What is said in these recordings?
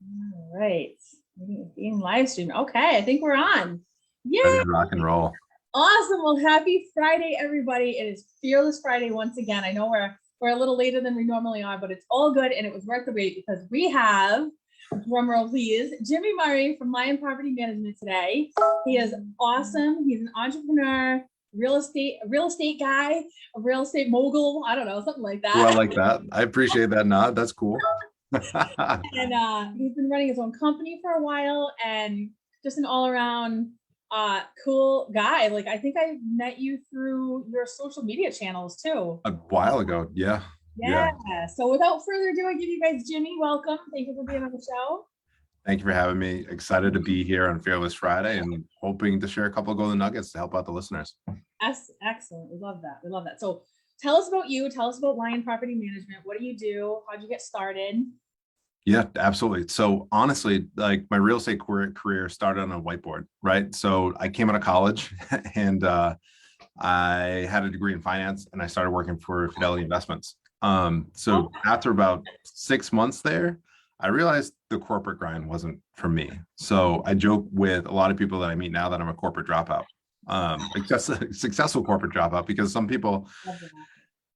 All right. Being live streamed. Okay, I think we're on. Ready Yay! to rock and roll. Awesome. Well, happy Friday, everybody. It is Fearless Friday once again. I know we're a little later than we normally are, but it's all good and it was worth the wait because we have, drumroll please, Jimmy Murray from Lyon Property Management today. He is awesome. He's an entrepreneur, real estate guy, a real estate mogul. I don't know, something like that. Well, I like that. I appreciate that nod. That's cool. And he's been running his own company for a while and just an all-around cool guy. Like, I think I met you through your social media channels too. A while ago. Yeah. So without further ado, I give you guys Jimmy. Welcome. Thank you for being on the show. Thank you for having me. Excited to be here on Fearless Friday and hoping to share a couple of golden nuggets to help out the listeners. Excellent. We love that. We love that. So tell us about you. Tell us about Lyon Property Management. What do you do? How'd you get started? Yeah, absolutely. So honestly, like my real estate career started on a whiteboard, right? So I came out of college and I had a degree in finance and I started working for Fidelity Investments. So after about 6 months there, I realized the corporate grind wasn't for me. So I joke with a lot of people that I meet now that I'm a corporate dropout, successful corporate dropout, because some people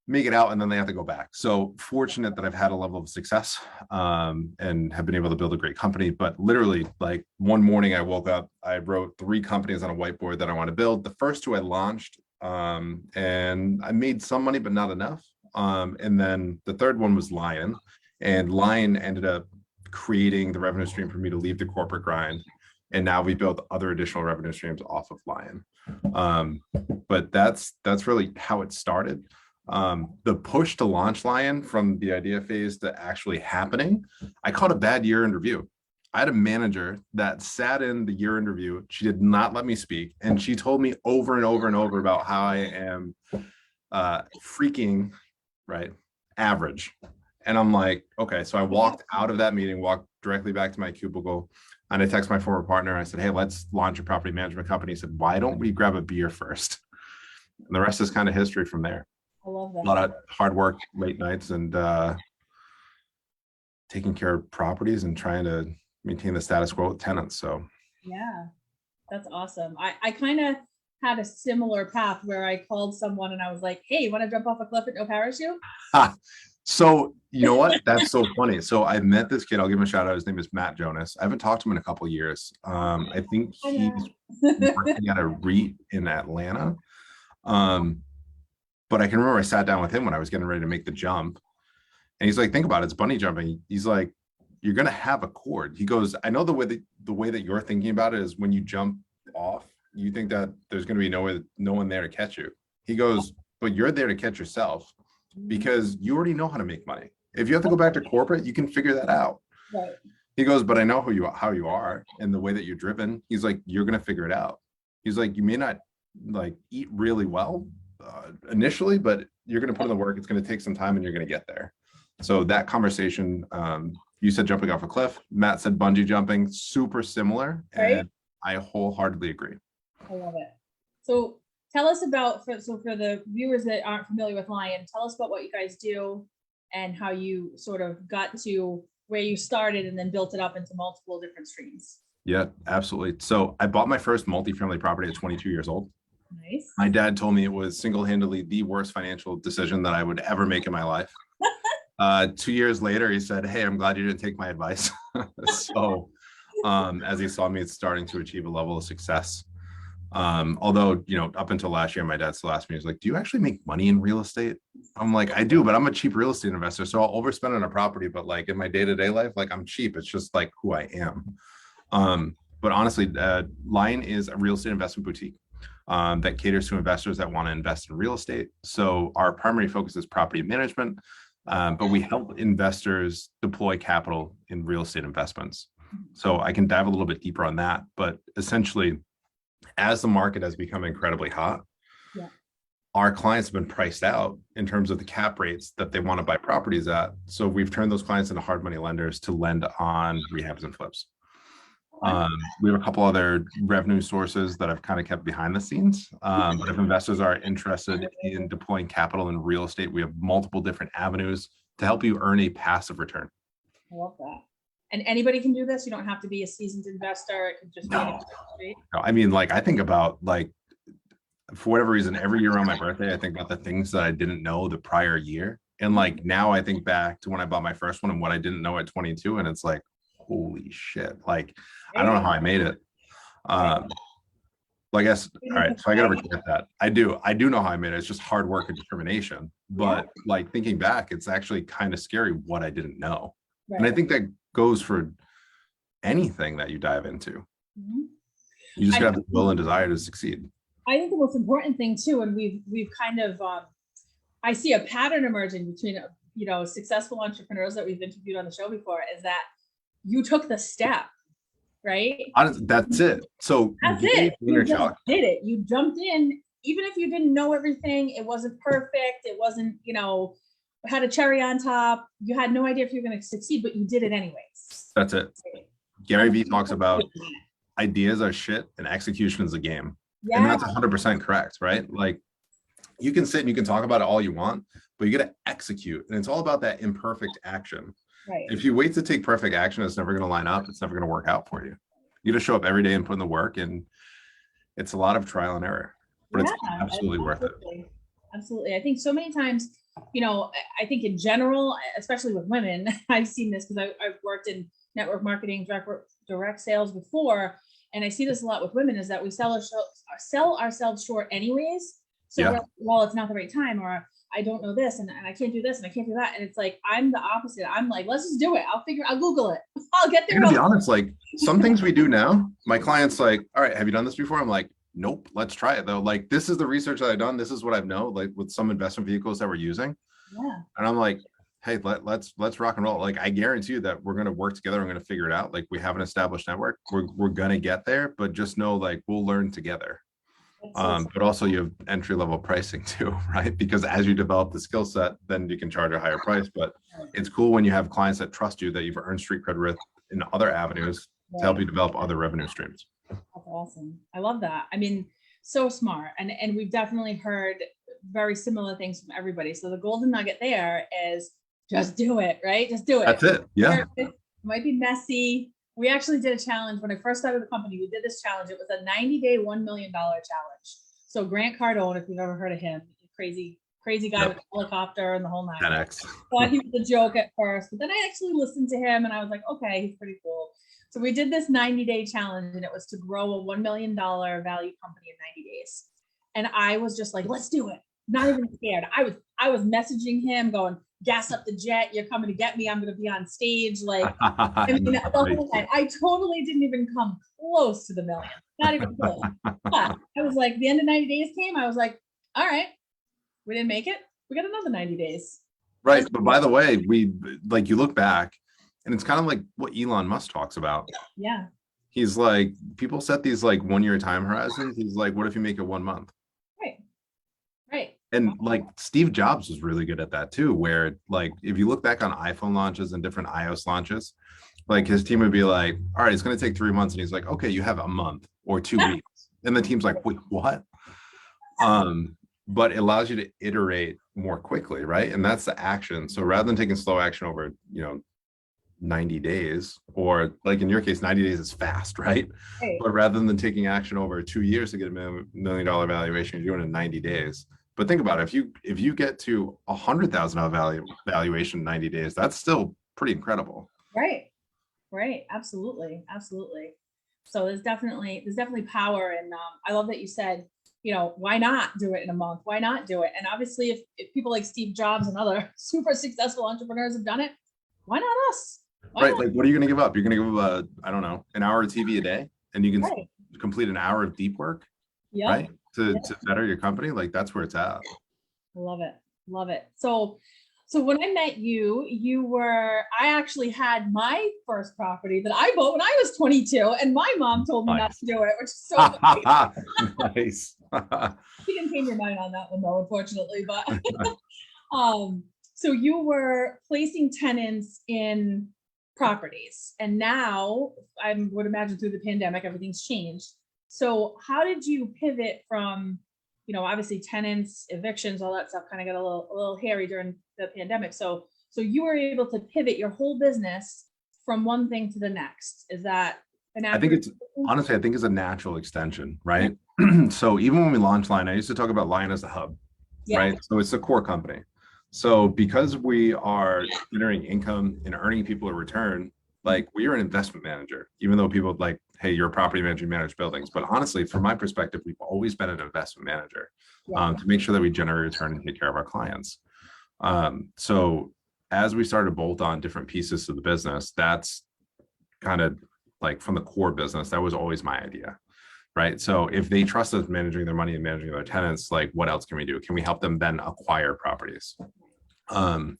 make it out and then they have to go back. So fortunate that I've had a level of success and have been able to build a great company. But literally, like one morning I woke up, I wrote 3 companies on a whiteboard that I want to build. The first 2 I launched and I made some money, but not enough. And then the third one was Lyon, and Lyon ended up creating the revenue stream for me to leave the corporate grind. And now we built other additional revenue streams off of Lyon. But that's really how it started. The push to launch Lyon from the idea phase to actually happening, I caught a bad year-end review. I had a manager that sat in the year-end review. She did not let me speak. And she told me over and over and over about how I am freaking, right, average. And I'm like, okay. So I walked out of that meeting, walked directly back to my cubicle, and I texted my former partner. I said, hey, let's launch a property management company. He said, why don't we grab a beer first? And the rest is kind of history from there. I love that. A lot of hard work, late nights, and taking care of properties and trying to maintain the status quo with tenants. So yeah, that's awesome. I kind of had a similar path where I called someone and I was like, hey, you want to jump off a cliff with no parachute? So you know what? That's so funny. So I met this kid. I'll give him a shout out. His name is Matt Jonas. I haven't talked to him in a couple of years. I think he's working at a REIT in Atlanta. But I can remember I sat down with him when I was getting ready to make the jump. And he's like, think about it, it's bunny jumping. He's like, you're going to have a cord. He goes, I know the way that you're thinking about it is when you jump off, you think that there's going to be no one there to catch you. He goes, but you're there to catch yourself because you already know how to make money. If you have to go back to corporate, you can figure that out. Right. He goes, but I know how you are and the way that you're driven. He's like, you're going to figure it out. He's like, you may not like eat really well initially, but you're going to put in the work. It's going to take some time and you're going to get there. So that conversation, you said jumping off a cliff, Matt said bungee jumping, super similar. Right. And I wholeheartedly agree. I love it. So tell us about, for the viewers that aren't familiar with Lyon, tell us about what you guys do and how you sort of got to where you started and then built it up into multiple different streams. Yeah, absolutely. So I bought my first multifamily property at 22 years old. Nice. My dad told me it was single-handedly the worst financial decision that I would ever make in my life. 2 years later, he said, hey, I'm glad you didn't take my advice. So as he saw me starting to achieve a level of success, although, you know, up until last year, my dad still asked me, he was like, do you actually make money in real estate? I'm like, I do, but I'm a cheap real estate investor. So I'll overspend on a property, but like in my day-to-day life, like I'm cheap. It's just like who I am. But honestly, Lyon is a real estate investment boutique that caters to investors that want to invest in real estate. So our primary focus is property management, but we help investors deploy capital in real estate investments. So I can dive a little bit deeper on that, but essentially, as the market has become incredibly hot, our clients have been priced out in terms of the cap rates that they want to buy properties at. So we've turned those clients into hard money lenders to lend on rehabs and flips. We have a couple other revenue sources that I've kind of kept behind the scenes. But if investors are interested in deploying capital in real estate, we have multiple different avenues to help you earn a passive return. I love that. And anybody can do this. You don't have to be a seasoned investor. It could just be No. No, I mean, like, I think about, like, for whatever reason, every year on my birthday, I think about the things that I didn't know the prior year. And like now I think back to when I bought my first one and what I didn't know at 22. And it's like, holy shit. Like, I don't know how I made it. Well, I guess, all right. So I gotta regret that. I do know how I made it. It's just hard work and determination. But like thinking back, it's actually kind of scary what I didn't know. And I think that goes for anything that you dive into. You just got the will and desire to succeed. I think the most important thing too, and we've kind of, I see a pattern emerging between, you know, successful entrepreneurs that we've interviewed on the show before, is that you took the step, right? That's it. So that's it. You just did it. You jumped in, even if you didn't know everything. It wasn't perfect. It wasn't, you know, had a cherry on top. You had no idea if you were going to succeed, but you did it anyways. That's it. Gary Vee talks about ideas are shit and execution is a game. And that's 100% correct, right? Like you can sit and you can talk about it all you want, but you got to execute. And it's all about that imperfect action. Right. If you wait to take perfect action, it's never going to line up. It's never going to work out for you. You got to show up every day and put in the work. And it's a lot of trial and error, but it's absolutely worth it. Absolutely. I think so many times, you know, I think in general, especially with women, I've seen this because I've worked in network marketing, direct sales before. And I see this a lot with women, is that we sell ourselves short anyways. So well, it's not the right time, or I don't know this, and I can't do this, and I can't do that. And it's like, I'm the opposite. I'm like, let's just do it. I'll Google it. I'll get there. To be honest, like some things we do now, my client's like, all right, have you done this before? I'm like, nope, let's try it though. Like, this is the research that I've done. This is what I know, like with some investment vehicles that we're using. Yeah. And I'm like, hey, let's rock and roll. Like, I guarantee you that we're going to work together. I'm going to figure it out. Like, we have an established network. We're going to get there, but just know, like, we'll learn together. But also you have entry level pricing too, right? Because as you develop the skill set, then you can charge a higher price. But it's cool when you have clients that trust you, that you've earned street cred with in other avenues to help you develop other revenue streams. That's awesome. I love that. I mean, so smart. And we've definitely heard very similar things from everybody. So the golden nugget there is just do it, right? Just do it. That's it. Yeah. It might be messy. We actually did a challenge when I first started the company. We did this challenge. It was a 90-day, $1 million challenge. So Grant Cardone, if you've ever heard of him, crazy guy with a helicopter and the whole nine. 10X. Thought he was a joke at first, but then I actually listened to him and I was like, okay, he's pretty cool. So we did this 90-day challenge, and it was to grow a $1 million value company in 90 days. And I was just like, let's do it. Not even scared. I was messaging him going, gas up the jet. You're coming to get me. I'm going to be on stage. Like, I mean, the whole time, I totally didn't even come close to the million. Not even close. But I was like, the end of 90 days came. I was like, all right, we didn't make it. We got another 90 days. Right. But by the way, you look back and it's kind of like what Elon Musk talks about. Yeah. He's like, people set these like 1 year time horizons. He's like, what if you make it 1 month? Right. And like Steve Jobs was really good at that too, where like, if you look back on iPhone launches and different iOS launches, like his team would be like, all right, it's going to take 3 months. And he's like, okay, you have a month or 2 weeks. And the team's like, wait, what? But it allows you to iterate more quickly, right? And that's the action. So rather than taking slow action over, 90 days, or like in your case, 90 days is fast, right? But rather than taking action over 2 years to get a $1 million valuation, you're doing it in 90 days. But think about it, if you get to $100,000 valuation in 90 days, that's still pretty incredible. Right. Absolutely. So there's definitely power. And I love that you said, why not do it in a month? Why not do it? And obviously if people like Steve Jobs and other super successful entrepreneurs have done it, why not us? Right. Like, what are you going to give up? You're going to give up, I don't know, an hour of TV a day, and you can complete an hour of deep work, right? To better your company. Like, that's where it's at. Love it. So when I met you, I actually had my first property that I bought when I was 22, and my mom told me not to do it, which is so funny. Nice. She didn't change your mind on that one though, unfortunately, but so you were placing tenants in properties, and now I would imagine through the pandemic, everything's changed. So how did you pivot from, obviously tenants, evictions, all that stuff kind of got a little hairy during the pandemic. So you were able to pivot your whole business from one thing to the next? Is that an I think accurate? honestly, I think it's a natural extension, right? So even when we launched Lyon, I used to talk about Lyon as a hub, Yeah. right? So it's a core company. So because we are generating income and earning people a return, like we are an investment manager, even though people like, hey, you're a property manager, you manage buildings. But honestly, from my perspective, we've always been an investment manager to make sure that we generate return and take care of our clients. So as we started to bolt on different pieces to the business, that's kind of like from the core business, that was always my idea, right? So if they trust us managing their money and managing their tenants, like what else can we do? Can we help them then acquire properties? Can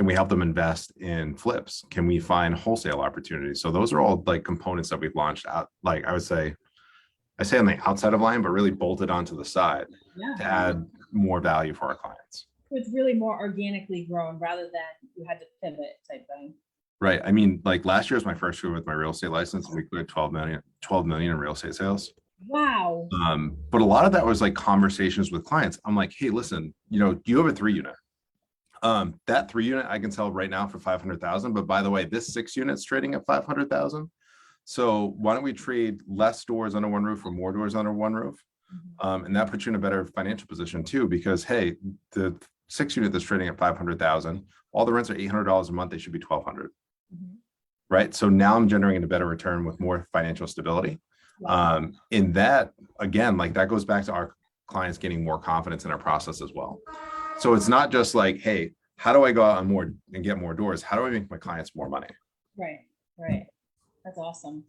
we help them invest in flips? Can we find wholesale opportunities? So those are all like components that we've launched out. Like I say on the outside of Lyon, but really bolted onto the side to add more value for our clients. It's really more organically grown rather than you had to pivot type thing. Right. I mean, like last year was my first year with my real estate license, and we cleared 12 million in real estate sales. Wow. But a lot of that was like conversations with clients. I'm like, hey, listen, you have a 3-unit. That 3-unit I can sell right now for 500,000. But by the way, this 6 units trading at 500,000. So why don't we trade less doors under one roof or more doors under one roof? And that puts you in a better financial position too, because hey, the 6-unit that's trading at 500,000, all the rents are $800 a month. They should be 1,200. Right. So now I'm generating a better return with more financial stability. In that, again, like that goes back to our clients getting more confidence in our process as well. So it's not just like, hey, how do I go out and get more doors? How do I make my clients more money? Right. That's awesome.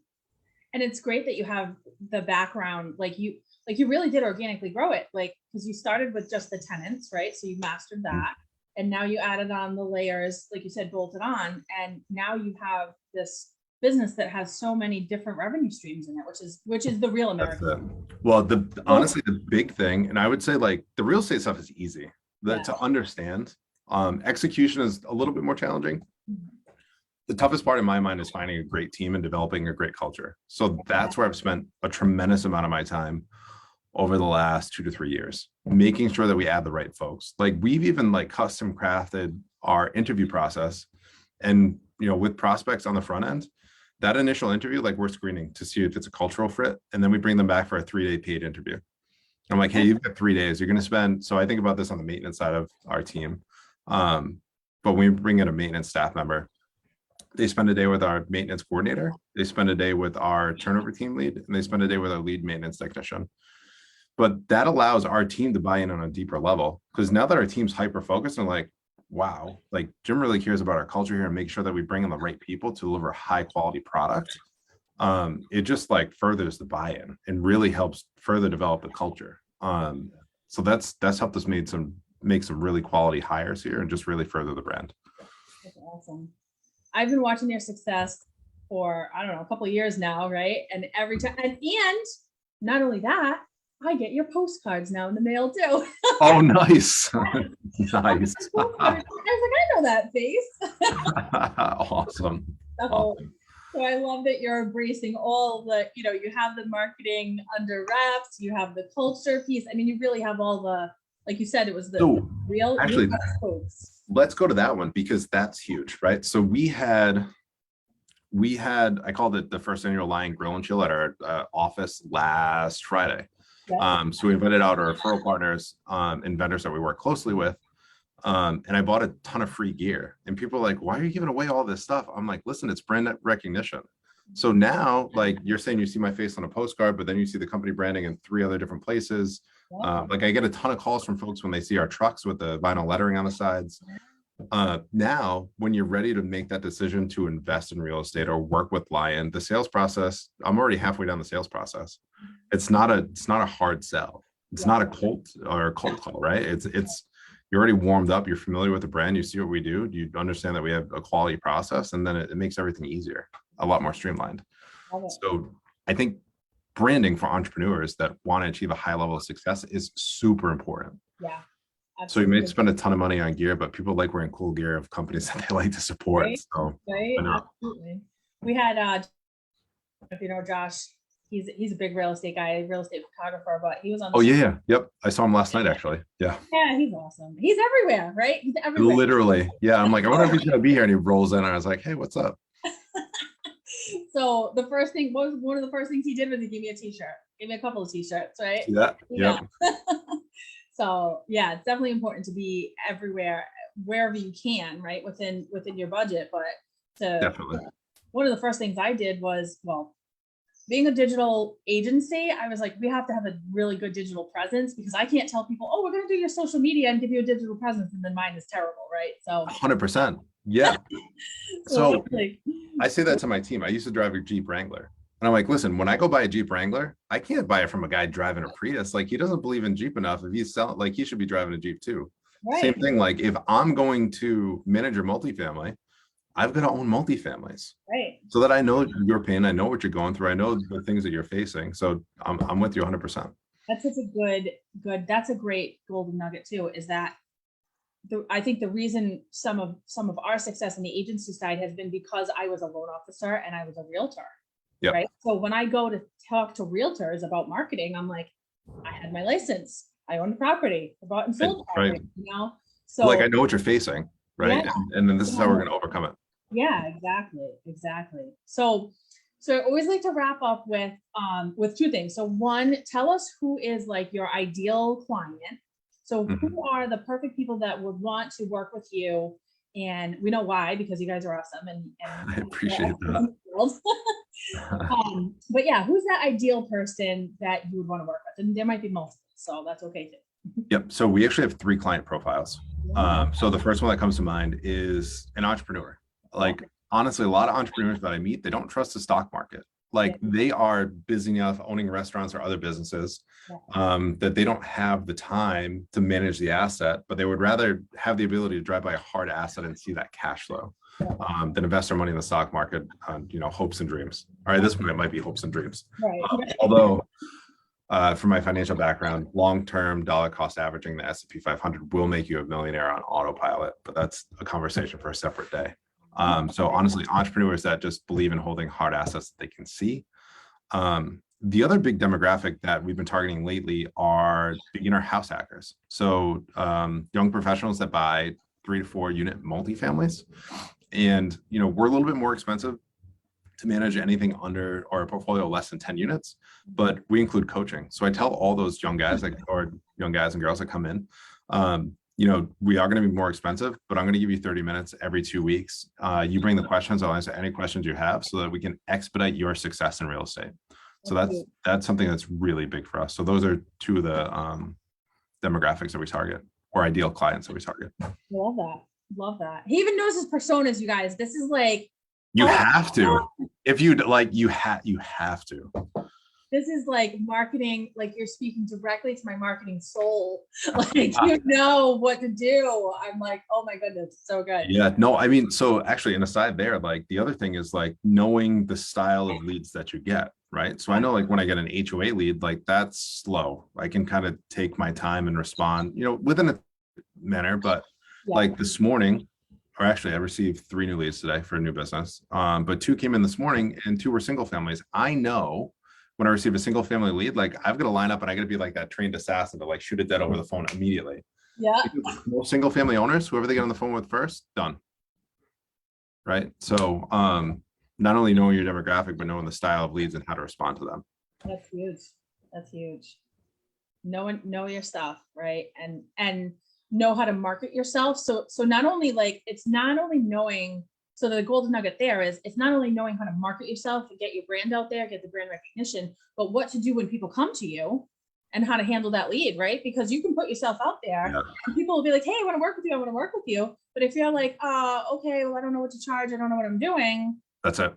And it's great that you have the background, like you really did organically grow it, like, because you started with just the tenants, right? So you mastered that. And now you added on the layers, like you said, bolted on, and now you have this business that has so many different revenue streams in it, which is the real American. Well, honestly, the big thing, and I would say like the real estate stuff is easy to understand. Execution is a little bit more challenging. The toughest part in my mind is finding a great team and developing a great culture. So that's where I've spent a tremendous amount of my time over the last 2 to 3 years, making sure that we add the right folks. Like we've even like custom crafted our interview process, and with prospects on the front end, that initial interview, like we're screening to see if it's a cultural fit, and then we bring them back for a 3-day paid interview. I'm like, hey, you've got 3 days. You're going to spend. So I think about this on the maintenance side of our team. But when we bring in a maintenance staff member, they spend a day with our maintenance coordinator. They spend a day with our turnover team lead, and they spend a day with our lead maintenance technician. But that allows our team to buy in on a deeper level, because now that our team's hyper focused and like, wow, like Jim really cares about our culture here and make sure that we bring in the right people to deliver high quality product. It just like furthers the buy-in and really helps further develop the culture. So that's helped us make some really quality hires here and just really further the brand. That's awesome. I've been watching their success for, I don't know, a couple of years now, right? And every time, and not only that, I get your postcards now in the mail too. Oh, nice. Nice. I was like, I know that face. Awesome. So I love that you're embracing all the, you have the marketing under wraps, you have the culture piece. I mean, you really have all the, like you said, it was the real. Actually, let's go to that one, because that's huge, right? So we had, I called it the first annual Lyon Grill and Chill at our office last Friday. So we invited out our referral partners and vendors that we work closely with. And I bought a ton of free gear, and people are like, why are you giving away all this stuff? I'm like, listen, it's brand recognition. So now, like you're saying, you see my face on a postcard, but then you see the company branding in 3 other different places. Like I get a ton of calls from folks when they see our trucks with the vinyl lettering on the sides. Now, when you're ready to make that decision to invest in real estate or work with Lyon, the sales process, I'm already halfway down the sales process. It's not a hard sell. It's not a cold call, right? It's you're already warmed up. You're familiar with the brand. You see what we do. You understand that we have a quality process, and then it makes everything easier, a lot more streamlined. So I think branding for entrepreneurs that want to achieve a high level of success is super important. Yeah. Absolutely. So you may spend a ton of money on gear, but people like wearing cool gear of companies that they like to support. Right. So Absolutely. We had, if you know Josh, he's a big real estate guy, real estate photographer, but he was on. Yep. I saw him last night, actually. Yeah, he's awesome. He's everywhere, right? He's everywhere. Literally. Yeah, I'm like, I wonder if he's gonna be here, and he rolls in, and I was like, hey, what's up? So the first thing was one of the first things he did was he gave me a t-shirt, gave me a couple of t-shirts, right? See that? Yeah. Yep. So yeah, it's definitely important to be everywhere, wherever you can, right? Within your budget. But Definitely. one of the first things I did was, well, being a digital agency, I was like, we have to have a really good digital presence, because I can't tell people, oh, we're going to do your social media and give you a digital presence, and then mine is terrible, right? So 100%. Yeah. So like, I say that to my team. I used to drive a Jeep Wrangler. And I'm like, listen, when I go buy a Jeep Wrangler, I can't buy it from a guy driving a Prius. Like, he doesn't believe in Jeep enough. If he's selling, like, he should be driving a Jeep too. right. Same thing. Like, if I'm going to manage your multifamily, I've got to own multifamilies. Right. So that I know your pain. I know what you're going through. I know the things that you're facing. So I'm with you 100%. That's such a good, that's a great golden nugget too, is that I think the reason some of our success in the agency side has been because I was a loan officer and I was a realtor. Yep. Right. So when I go to talk to realtors about marketing, I'm like, I had my license, I owned property, I bought and sold property, right. you know? So like, I know what you're facing, right? Yeah. And then this is how we're going to overcome it. Yeah, exactly. So I always like to wrap up with two things. So one, tell us who is like your ideal client. So who are the perfect people that would want to work with you? And we know why, because you guys are awesome. And I appreciate that. But yeah, who's that ideal person that you would want to work with? And there might be multiple, so that's okay too. Yep. So we actually have 3 client profiles. So the first one that comes to mind is an entrepreneur. Like, honestly, a lot of entrepreneurs that I meet, they don't trust the stock market. Like, they are busy enough owning restaurants or other businesses that they don't have the time to manage the asset, but they would rather have the ability to drive by a hard asset and see that cash flow than invest their money in the stock market on, hopes and dreams. All right, this one, it might be hopes and dreams. Right. Although, from my financial background, long-term dollar cost averaging the S&P 500 will make you a millionaire on autopilot, but that's a conversation for a separate day. So honestly, entrepreneurs that just believe in holding hard assets that they can see. The other big demographic that we've been targeting lately are beginner house hackers. So young professionals that buy 3 to 4 unit multifamilies. And, we're a little bit more expensive to manage anything under, or a portfolio less than 10 units, but we include coaching. So I tell all those young guys and girls that come in, we are going to be more expensive, but I'm going to give you 30 minutes every 2 weeks. You bring the questions, I'll answer any questions you have so that we can expedite your success in real estate. So that's something that's really big for us. So those are 2 of the demographics that we target, or ideal clients that we target. Love that. He even knows his personas, you guys. This is like, you have to, if you like, you have to. This is like marketing, like you're speaking directly to my marketing soul. Like, you know what to do. I'm like, oh my goodness, so good. Yeah, no, I mean, so actually, an aside there, like, the other thing is like knowing the style of leads that you get, right? So I know, like, when I get an HOA lead, like, that's slow. I can kind of take my time and respond, within a manner. But like this morning, or actually I received 3 new leads today for a new business, but 2 came in this morning and 2 were single families. I know when I receive a single family lead, like, I've got to line up and I got to be like that trained assassin to like shoot it dead over the phone immediately. Yeah. Most single family owners, whoever they get on the phone with first, done. Right. So not only knowing your demographic, but knowing the style of leads and how to respond to them. That's huge. Know your stuff, right? And know how to market yourself. So not only like, it's not only knowing, so the golden nugget there is, it's not only knowing how to market yourself and get your brand out there, get the brand recognition, but what to do when people come to you and how to handle that lead, right? Because you can put yourself out there and people will be like, hey, I want to work with you. But if you're like, okay, well, I don't know what to charge. I don't know what I'm doing. That's it.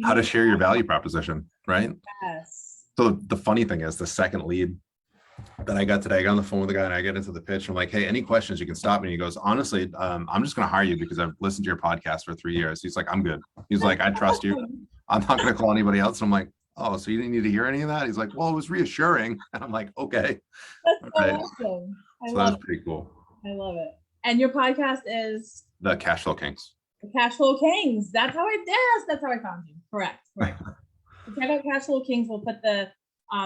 How to share your value proposition, right? Yes. So the funny thing is, the second lead that I got today, I got on the phone with the guy and I get into the pitch. I'm like, hey, any questions, you can stop me. And he goes, honestly, I'm just going to hire you because I've listened to your podcast for 3 years. He's like, I'm good. He's like, I trust you. I'm not going to call anybody else. And I'm like, oh, so you didn't need to hear any of that? He's like, well, it was reassuring. And I'm like, okay. That's so awesome. So that's pretty cool. I love it. And your podcast is? The Cash Flow Kings. The Cash Flow Kings. That's how I found you. Correct. So check out Cash Flow Kings. We'll put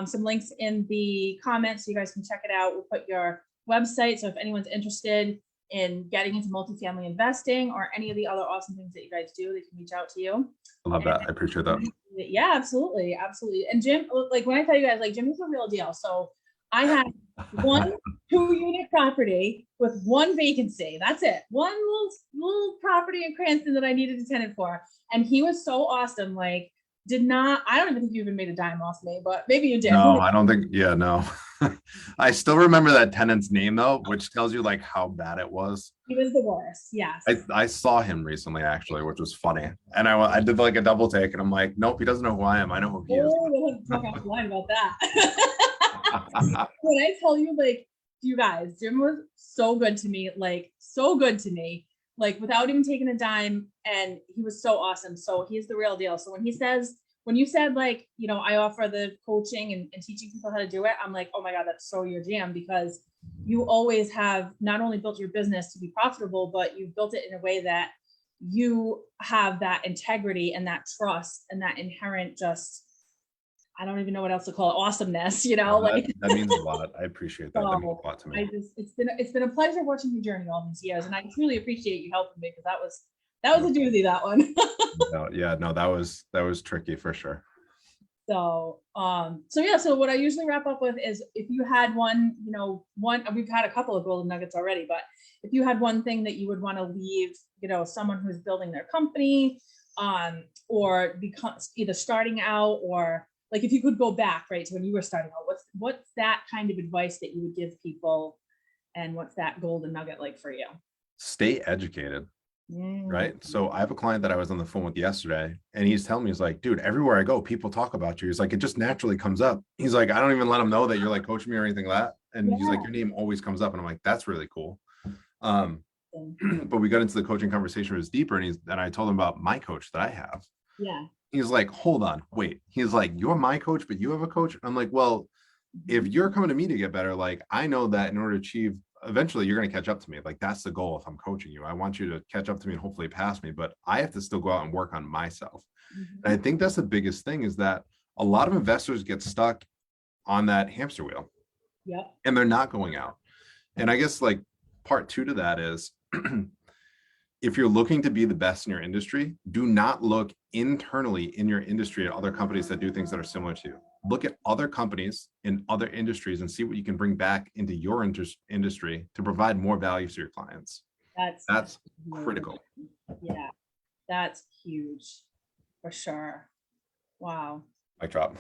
some links in the comments so you guys can check it out. We'll put your website. So if anyone's interested in getting into multifamily investing or any of the other awesome things that you guys do, they can reach out to you. I love that. I appreciate that. Yeah, absolutely. Absolutely. And Jim, like when I tell you guys, like Jimmy's the real deal. So I had one 2-unit property with one vacancy. That's it. One little property in Cranston that I needed a tenant for. And he was so awesome. Like, I don't even think you even made a dime off me, but maybe you did. No, I don't think, yeah, no. I still remember that tenant's name though, which tells you like how bad it was. He was the worst. Yes. I saw him recently actually, which was funny. And I did like a double take and I'm like, nope, he doesn't know who I am. I know who he is. We'll have to talk offline about that. When I tell you, like, you guys, Jim was so good to me, like so good to me, like without even taking a dime. And he was so awesome. So he's the real deal. So when you said like, you know, I offer the coaching and teaching people how to do it, I'm like, oh my God, that's so your jam, because you always have not only built your business to be profitable, but you've built it in a way that you have that integrity and that trust and that inherent just, I don't even know what else to call it, awesomeness, you know, like that means a lot. I appreciate that. That means a lot to me. It's been a pleasure watching your journey all these years, and I truly appreciate you helping me, because that was a doozy, that one. No, that was tricky for sure. So what I usually wrap up with is, if you had we've had a couple of golden nuggets already, but if you had one thing that you would want to leave, you know, someone who's building their company, or either starting out, or like if you could go back, right, to when you were starting out, what's that kind of advice that you would give people, and what's that golden nugget like for you? Stay educated. Right. So I have a client that I was on the phone with yesterday, and he's telling me, he's like, dude, everywhere I go, people talk about you. He's like, it just naturally comes up. He's like, I don't even let them know that you're like coaching me or anything like that. And he's like, your name always comes up. And I'm like, that's really cool. But we got into the coaching conversation, it was deeper, and I told him about my coach that I have. Yeah. He's like, hold on, wait. He's like, you're my coach, but you have a coach? I'm like, well, if you're coming to me to get better, like I know that in order to achieve, eventually you're going to catch up to me. Like that's the goal. If I'm coaching you, I want you to catch up to me and hopefully pass me, but I have to still go out and work on myself. And I think that's the biggest thing, is that a lot of investors get stuck on that hamster wheel. Yep. And they're not going out. And I guess like part 2 to that is if you're looking to be the best in your industry, do not look internally in your industry at other companies that do things that are similar to you. Look at other companies in other industries and see what you can bring back into your industry to provide more value to your clients. That's critical. Yeah, that's huge for sure. Wow. Mic drop.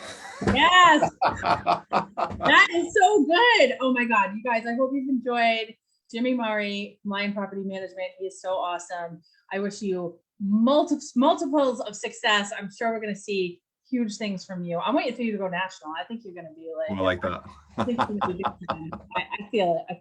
Yes. That is so good. Oh my God, you guys, I hope you've enjoyed Jimmy Murray, Lyon Property Management. He is so awesome. I wish you multiples of success. I'm sure we're going to see huge things from you. I'm waiting for you to go national. I think you're going to be like, I like that. I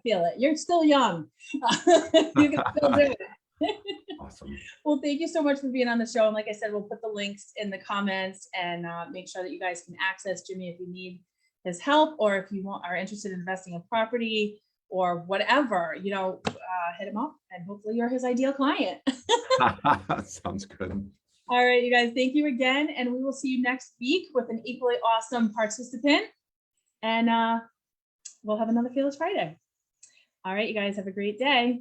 feel it. You're still young. You can still do it. Awesome. Well, thank you so much for being on the show. And like I said, we'll put the links in the comments, and make sure that you guys can access Jimmy if you need his help, or if you are interested in investing in property or whatever, you know, hit him up, and hopefully you're his ideal client. Sounds good. All right, you guys, thank you again. And we will see you next week with an equally awesome participant. And we'll have another Fearless Friday. All right, you guys, have a great day.